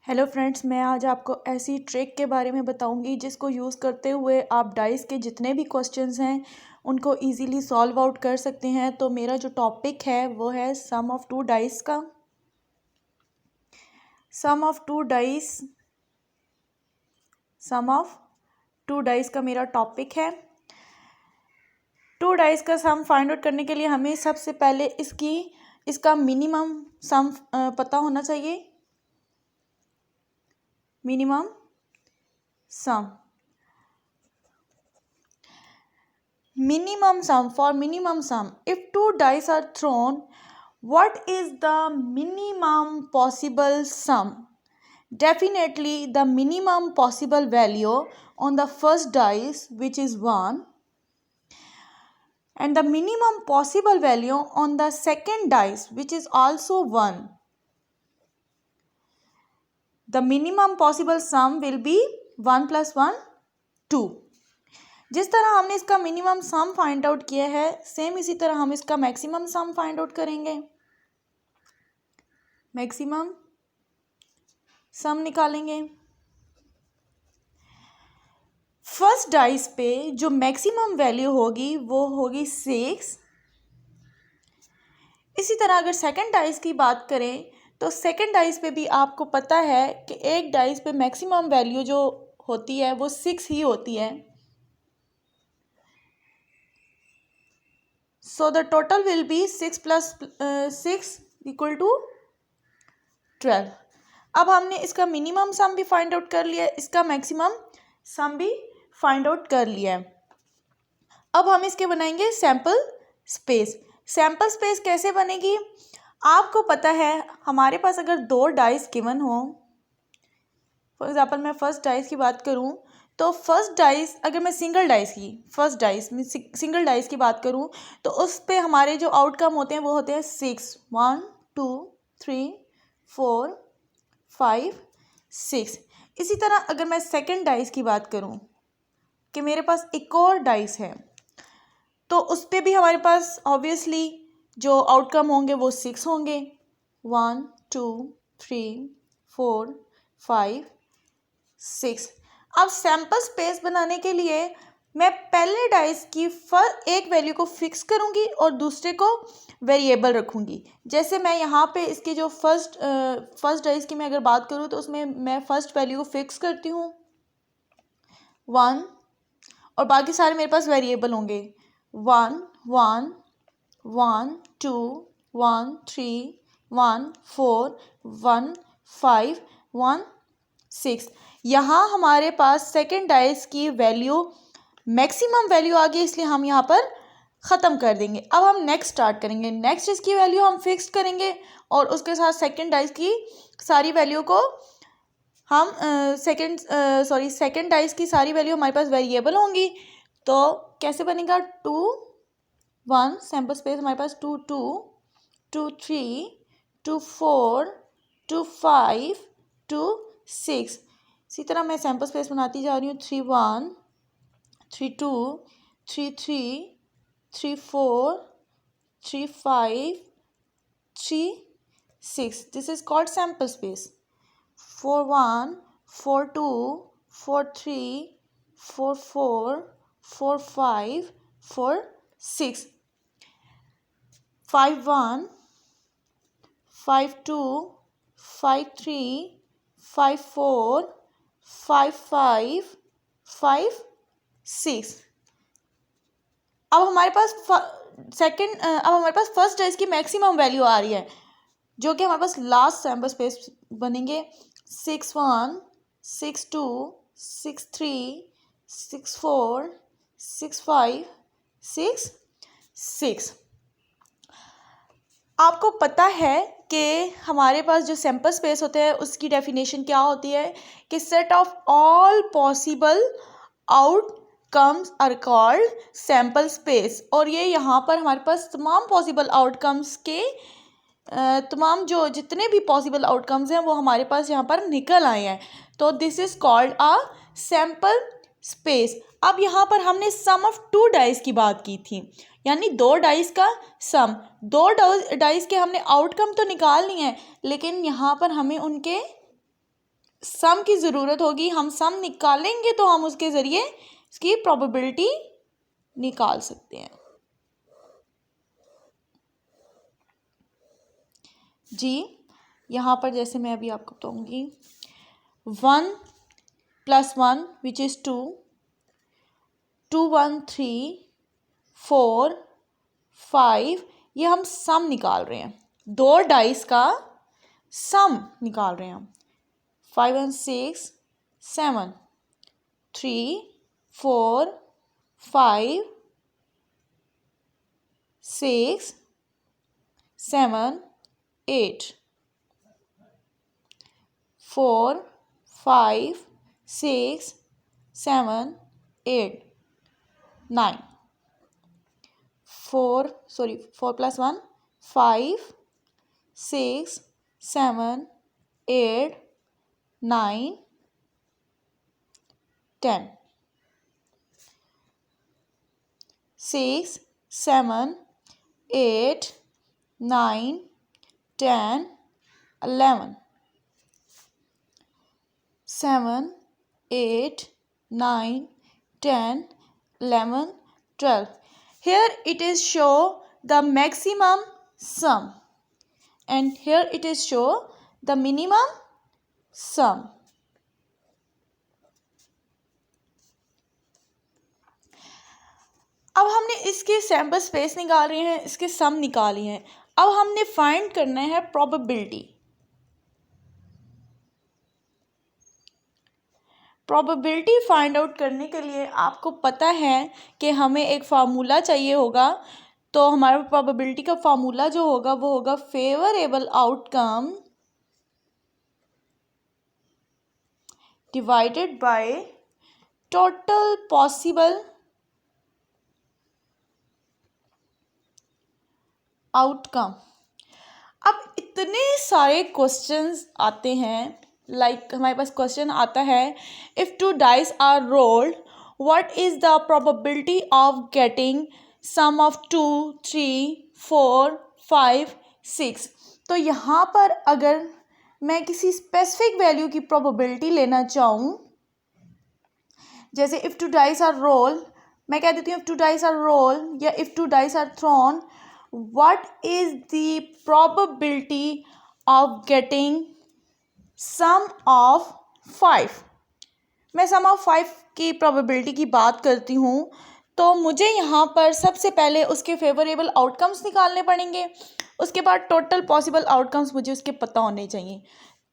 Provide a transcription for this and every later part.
Hello friends, मैं आज आपको ऐसी ट्रिक के बारे में बताऊंगी जिसको यूज़ करते हुए आप डाइस के जितने भी क्वेश्चंस हैं उनको इजीली सॉल्व आउट कर सकते हैं। तो मेरा जो टॉपिक है वो है सम ऑफ टू डाइस का। सम ऑफ टू डाइस का मेरा टॉपिक है। टू डाइस का सम फाइंड आउट करने के लिए हमें सबसे पहले इसका मिनिमम सम पता होना चाहिए। Minimum sum. For minimum sum, if two dice are thrown, what is the minimum possible sum? Definitely the minimum possible value on the first dice, which is 1, and the minimum possible value on the second dice, which is also 1. The minimum possible sum will be 1 plus 1, 2. जिस तरह हमने इसका minimum sum find out किया है same इसी तरह हम इसका मैक्सिमम सम फाइंड आउट करेंगे। मैक्सिमम सम निकालेंगे। फर्स्ट डाइस पे जो मैक्सिमम वैल्यू होगी वो होगी 6। इसी तरह अगर सेकंड डाइस की बात करें तो सेकंड डाइस पे भी आपको पता है कि एक डाइस पे मैक्सिमम वैल्यू जो होती है वो 6 ही होती है। So the total will be 6 plus 6 equal to 12. अब हमने इसका मिनिमम सम भी फाइंड आउट कर लिया है, इसका मैक्सिमम सम भी फाइंड आउट कर लिया है। अब हम इसके बनाएंगे सैम्पल स्पेस। सैम्पल स्पेस कैसे बनेगी? आपको पता है हमारे पास अगर दो डाइस गिवन हो, फॉर एग्जाम्पल मैं फर्स्ट डाइस की बात करूं तो फर्स्ट डाइस अगर मैं सिंगल डाइस की बात करूं तो उस पे हमारे जो आउटकम होते हैं वो होते हैं 6, 1 2 3 4 5 6। इसी तरह अगर मैं सेकंड डाइस की बात करूं कि मेरे पास एक और डाइस है तो उस पे भी हमारे पास ऑब्वियसली जो आउटकम होंगे वो 6 होंगे। 1 2 3 4 5 6। अब सैम्पल स्पेस बनाने के लिए मैं पहले डाइस की एक वैल्यू को फिक्स करूंगी और दूसरे को वेरिएबल रखूंगी। जैसे मैं यहाँ पे इसकी जो फर्स्ट डाइस की मैं अगर बात करूँ तो उसमें मैं फर्स्ट वैल्यू को फिक्स करती हूँ 1 और बाकी सारे मेरे पास वेरिएबल होंगे 1 1 1 2 1 3 1 4 1 5 1 6। यहाँ हमारे पास सेकेंड डाइस की वैल्यू मैक्सिमम वैल्यू आ गई, इसलिए हम यहाँ पर ख़त्म कर देंगे। अब हम नेक्स्ट स्टार्ट करेंगे। नेक्स्ट इसकी वैल्यू हम फिक्स करेंगे और उसके साथ सेकेंड डाइस की सारी वैल्यू को हम सेकेंड डाइस की सारी वैल्यू हमारे पास वेरिएबल होंगी। तो कैसे बनेगा 2 1 सैम्पल स्पेस हमारे पास 2 2 2 3 2 4 2 5 2 6। इसी तरह मैं सैम्पल स्पेस बनाती जा रही हूँ 3 1 3 2 3 3 3 4 3 5 3 6। This is called sample space. 4 1 4 2 4 3 4 4 4 5 4 6 5 1 5 2 5 3 5 4 5 5 5 6। अब हमारे पास फर्स्ट डाइस की मैक्सिमम वैल्यू आ रही है जो कि हमारे पास लास्ट सैम्पल स्पेस बनेंगे 6 1 6 2 6 3 6 4 6 5 6 6। आपको पता है कि हमारे पास जो सैम्पल स्पेस होते हैं उसकी डेफिनेशन क्या होती है कि set of all possible outcomes are called sample space. और ये यहाँ पर हमारे पास तमाम पॉसिबल आउटकम्स के जो जितने भी पॉसिबल आउटकम्स हैं वो हमारे पास यहाँ पर निकल आए हैं। तो this is called a sample space. अब यहाँ पर हमने सम ऑफ टू डाइस की बात की थी, यानी दो डाइस का सम। दो डाइस के हमने आउटकम तो निकाल लिए हैं लेकिन यहाँ पर हमें उनके सम की ज़रूरत होगी, हम सम निकालेंगे तो हम उसके ज़रिए इसकी प्रोबेबिलिटी निकाल सकते हैं। जी यहाँ पर जैसे मैं अभी आपको बताऊंगी 1 + 1 विच इज़ 2, 2 1 3 4 5, ये हम सम निकाल रहे हैं, दो डाइस का सम निकाल रहे हैं हम। 5 1 6 7, 3 4 5 6 7 8, 4 5 6 7 8 9, 4 + 1 5 6 7 8 9 10, 6 7 8 9 10 11, 7 8 9 10 11 12. Here it is show the maximum sum and here it is show the minimum sum. अब हमने इसके सैम्पल स्पेस निकाल रहे हैं, इसके सम निकाली हैं। अब हमने फाइंड करना है प्रोबेबिलिटी। प्रोबेबिलिटी फाइंड आउट करने के लिए आपको पता है कि हमें एक फार्मूला चाहिए होगा, तो हमारा प्रोबेबिलिटी का फार्मूला जो होगा वो होगा favourable outcome divided by total possible outcome. अब इतने सारे क्वेश्चंस आते हैं, हमारे पास क्वेश्चन आता है if 2 dice are rolled what is the probability of getting sum of 2 3 4 5 6। तो यहाँ पर अगर मैं किसी स्पेसिफिक वैल्यू की प्रोबेबिलिटी लेना चाहूँ, जैसे इफ़ 2 डाइस आर रोल, मैं कह देती हूँ इफ़ 2 डाइस आर रोल या if 2 dice are thrown, what is the probability of getting sum of 5। मैं sum of 5 की probability की बात करती हूँ, तो मुझे यहाँ पर सबसे पहले उसके फेवरेबल आउटकम्स निकालने पड़ेंगे, उसके बाद टोटल पॉसिबल आउटकम्स मुझे उसके पता होने चाहिए।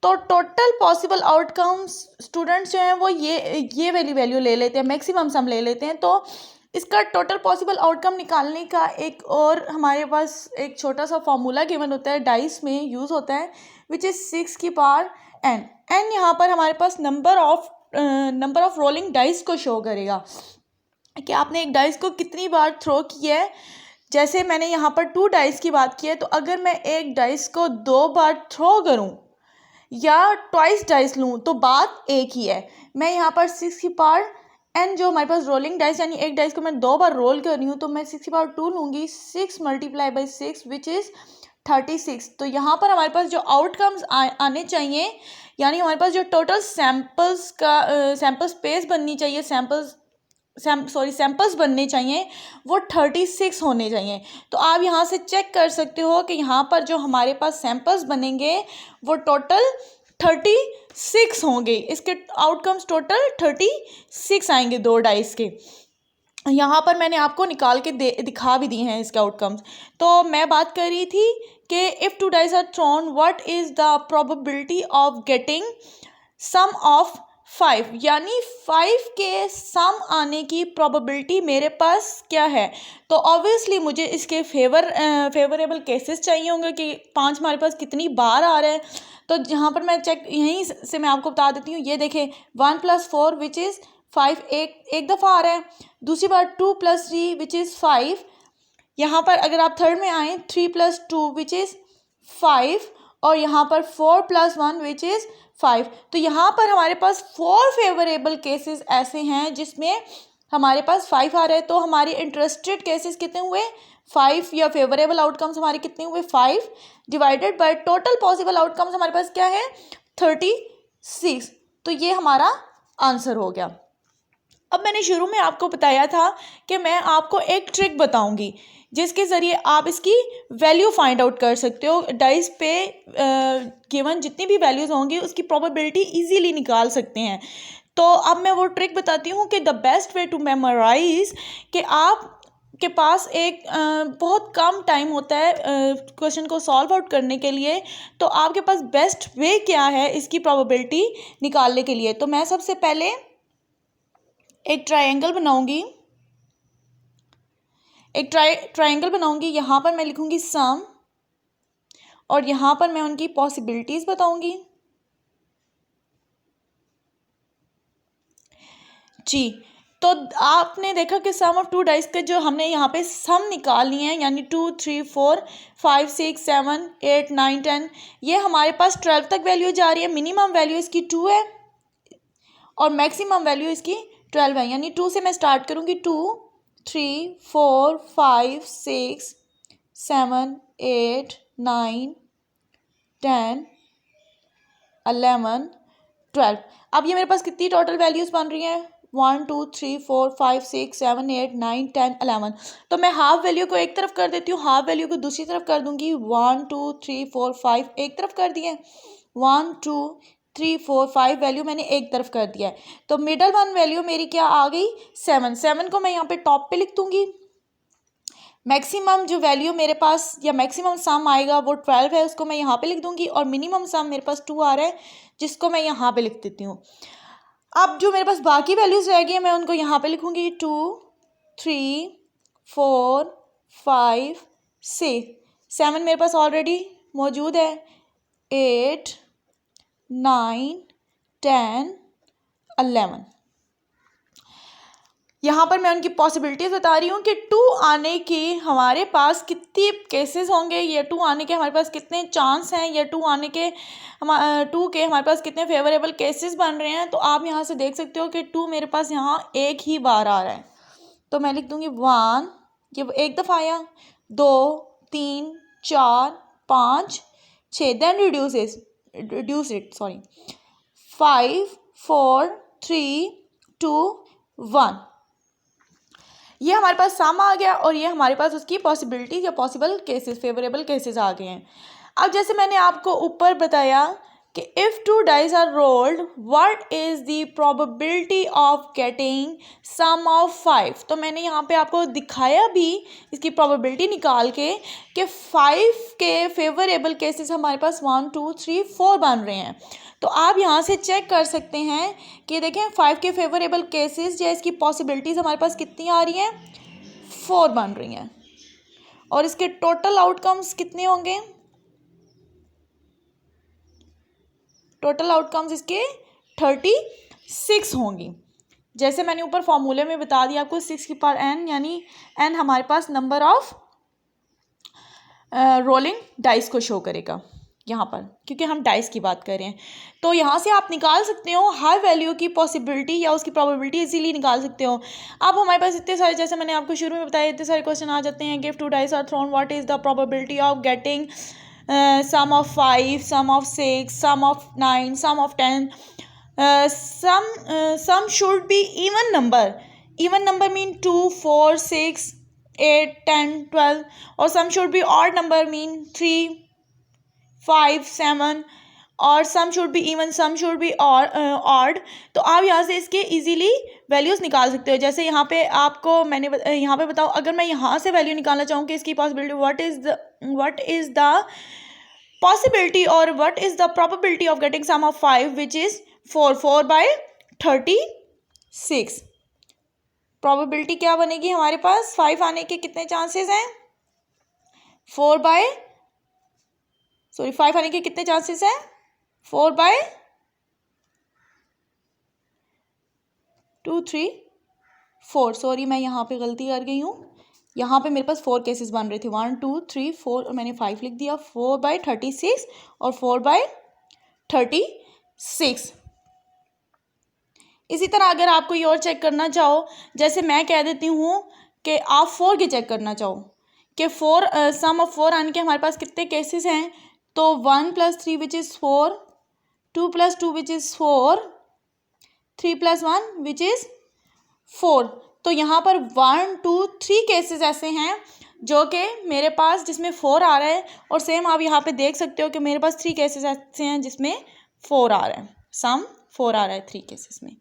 तो टोटल पॉसिबल आउटकम्स स्टूडेंट्स जो हैं वो ये वाली वैल्यू ले लेते हैं, मैक्सिमम सम ले लेते हैं। तो इसका टोटल पॉसिबल आउटकम निकालने का एक और हमारे पास एक छोटा सा फार्मूला गिवन होता है, डाइस में यूज़ होता है, विच इज़ 6 की पावर n। n यहाँ पर हमारे पास नंबर ऑफ रोलिंग डाइस को शो करेगा कि आपने एक डाइस को कितनी बार थ्रो किया है। जैसे मैंने यहाँ पर 2 डाइस की बात की है, तो अगर मैं एक डाइस को 2 बार थ्रो करूँ या ट्वाइस डाइस लूँ तो बात एक ही है। मैं यहाँ पर 6 की पावर n जो हमारे पास रोलिंग डाइस, यानी एक डाइस को मैं 2 बार रोल कर रही हूँ, तो मैं 6 की पावर 2 लूँगी, 6 × 6 विच इज़ 36। तो यहाँ पर हमारे पास जो आउटकम्स आने चाहिए, यानी हमारे पास जो टोटल सैम्पल्स का सैम्पल स्पेस बननी चाहिए, सैम्पल्स बनने चाहिए वो 36 होने चाहिए। तो आप यहाँ से चेक कर सकते हो कि यहाँ पर जो हमारे पास सैम्पल्स बनेंगे वो टोटल 36 होंगे, इसके आउटकम्स टोटल 36 आएंगे 2 डाइस के। यहाँ पर मैंने आपको निकाल के दिखा भी दिए हैं इसके आउटकम्स। तो मैं बात कर रही थी कि if 2 dice are thrown what is the probability of getting sum of 5, यानी 5 के सम आने की प्रोबेबिलिटी मेरे पास क्या है। तो ऑब्वियसली मुझे इसके फेवरेबल केसेस चाहिए होंगे कि 5 हमारे पास कितनी बार आ रहा है। तो यहाँ पर मैं चेक यहीं से मैं आपको बता देती हूँ, ये देखें 1 + 4 विच इज़ 5 एक दफ़ा आ रहा है, दूसरी बार 2 + 3 विच इज़ 5। यहाँ पर अगर आप थर्ड में आएँ 3 + 2 विच इज़ 5, और यहाँ पर 4 + 1 विच इज़ 5। तो यहाँ पर हमारे पास 4 फेवरेबल केसेस ऐसे हैं जिसमें हमारे पास 5 आ रहे हैं। तो हमारे इंटरेस्टेड केसेस कितने हुए 5, या फेवरेबल आउटकम्स हमारे कितने हुए 5 divided by total possible outcomes हमारे पास क्या है 36। तो ये हमारा आंसर हो गया। अब मैंने शुरू में आपको बताया था कि मैं आपको एक ट्रिक बताऊंगी जिसके ज़रिए आप इसकी वैल्यू फाइंड आउट कर सकते हो। डाइस पे गिवन जितनी भी वैल्यूज़ होंगी उसकी प्रोबेबिलिटी इजीली निकाल सकते हैं। तो अब मैं वो ट्रिक बताती हूँ कि the best way to memorise, कि आप के पास एक बहुत कम टाइम होता है क्वेश्चन को सॉल्व आउट करने के लिए, तो आपके पास बेस्ट वे क्या है इसकी प्रोबेबिलिटी निकालने के लिए। तो मैं सबसे पहले एक ट्रायंगल बनाऊंगी, एक ट्रायंगल बनाऊंगी। यहाँ पर मैं लिखूंगी सम और यहाँ पर मैं उनकी पॉसिबिलिटीज़ बताऊंगी जी। तो आपने देखा कि सम ऑफ टू डाइस के जो हमने यहाँ पे सम निकालनी है, यानी 2 3 4 5 6 7 8 9 10, ये हमारे पास 12 तक वैल्यू जा रही है। मिनिमम वैल्यू इसकी 2 है और मैक्सिमम वैल्यू इसकी 12 है, यानी 2 से मैं स्टार्ट करूँगी। 2 3 4 5 6 7 8 9 10 11 12। अब ये मेरे पास कितनी टोटल वैल्यूज़ बन रही हैं? 1 2 3 4 5 6 7 8 9 10 11। तो मैं हाफ वैल्यू को एक तरफ कर देती हूँ, हाफ वैल्यू को दूसरी तरफ कर दूंगी। 1 2 3 4 5 एक तरफ कर दिए, 1 2 3 4 5 वैल्यू मैंने एक तरफ कर दिया है। तो मिडल वन वैल्यू मेरी क्या आ गई? 7 को मैं यहाँ पे टॉप पे लिख दूंगी। मैक्सिमम जो वैल्यू मेरे पास या मैक्सिमम सम आएगा वो 12 है, उसको मैं यहाँ पे लिख दूंगी। और मिनिमम सम मेरे पास 2 आ रहा है जिसको मैं यहाँ पे लिख देती हूँ। अब जो मेरे पास बाकी वैल्यूज़ रह गई हैं मैं उनको यहाँ पे लिखूँगी। 2 3 4 5 6 7 मेरे पास ऑलरेडी मौजूद है। 8 9 10 11। यहाँ पर मैं उनकी पॉसिबिलिटीज़ बता रही हूँ कि 2 आने की हमारे पास कितनी केसेस होंगे, या 2 आने के हमारे पास कितने चांस हैं, या 2 आने के 2 के हमारे पास कितने फेवरेबल केसेस बन रहे हैं। तो आप यहाँ से देख सकते हो कि 2 मेरे पास यहाँ एक ही बार आ रहा है, तो मैं लिख दूँगी 1, ये एक दफ़ा आया, 2 3 4 5 6, देन रिड्यूस इट 5 4 3 2 1। ये हमारे पास सम आ गया और ये हमारे पास उसकी पॉसिबिलिटी या पॉसिबल केसेस, फेवरेबल केसेस आ गए हैं। अब जैसे मैंने आपको ऊपर बताया कि if 2 dice are rolled what is the probability of getting sum of 5। तो मैंने यहाँ पे आपको दिखाया भी इसकी प्रोबेबिलिटी निकाल के कि 5 के फेवरेबल केसेस हमारे पास 1 2 3 4 बन रहे हैं। तो आप यहाँ से चेक कर सकते हैं कि देखें 5 के फेवरेबल केसेस या इसकी पॉसिबिलिटीज़ हमारे पास कितनी आ रही हैं? 4 बन रही हैं। और इसके टोटल आउटकम्स कितने होंगे? टोटल आउटकम्स इसके 36 होंगी। जैसे मैंने ऊपर फॉर्मूले में बता दिया आपको, 6 की पावर n, यानी n हमारे पास नंबर ऑफ रोलिंग डाइस को शो करेगा यहाँ पर, क्योंकि हम डाइस की बात कर रहे हैं। तो यहाँ से आप निकाल सकते हो हाई वैल्यू की पॉसिबिलिटी या उसकी प्रोबेबिलिटी इजीली निकाल सकते हो। अब हमारे पास इतने सारे, जैसे मैंने आपको शुरू में बताया, इतने सारे क्वेश्चन आ जाते हैं। Give 2 dice are thrown, what is the probability of getting sum of 5, sum of 6, sum of 9, sum of 10। Sum should be even number. Even number mean 2 4 6 8 10 12, और sum should be odd number mean 3 5 7, और sum should be even, sum should be odd. तो आप यहाँ से इसके easily values निकाल सकते हो। जैसे यहाँ पे आपको मैंने यहाँ पे बताओ, अगर मैं यहाँ से वैल्यू निकालना चाहूँ कि इसकी possibility what is the possibility और what is the probability of getting sum of 5 which is 4 by 36। Probability क्या बनेगी हमारे पास? 5 आने के कितने चांसेस हैं? 5 आने के कितने चांसेस हैं? 4 बाय 2 3 4। सॉरी, मैं यहाँ पे गलती कर गई हूँ। यहाँ पे मेरे पास 4 केसेस बन रहे थे, 1 2 3 4, और मैंने 5 लिख दिया। 4 बाय 36 और 4 बाय 36। इसी तरह अगर आप कोई और चेक करना चाहो, जैसे मैं कह देती हूँ कि आप 4 के चेक करना चाहो कि 4 सम ऑफ 4 आने के हमारे पास कितने केसेस हैं, तो 1 + 3 विच is 4, 2 + 2 which is 4, 3 + 1 which is 4। तो यहाँ पर 1 2 3 केसेस ऐसे हैं जो कि मेरे पास जिसमें 4 आ रहा है, और सेम आप यहाँ पे देख सकते हो कि मेरे पास 3 केसेस ऐसे हैं जिसमें 4 आ रहा है, सम 4 आ रहा है 3 केसेस में।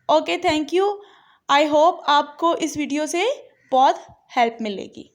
Okay, thank you. I hope आपको इस वीडियो से बहुत हेल्प मिलेगी।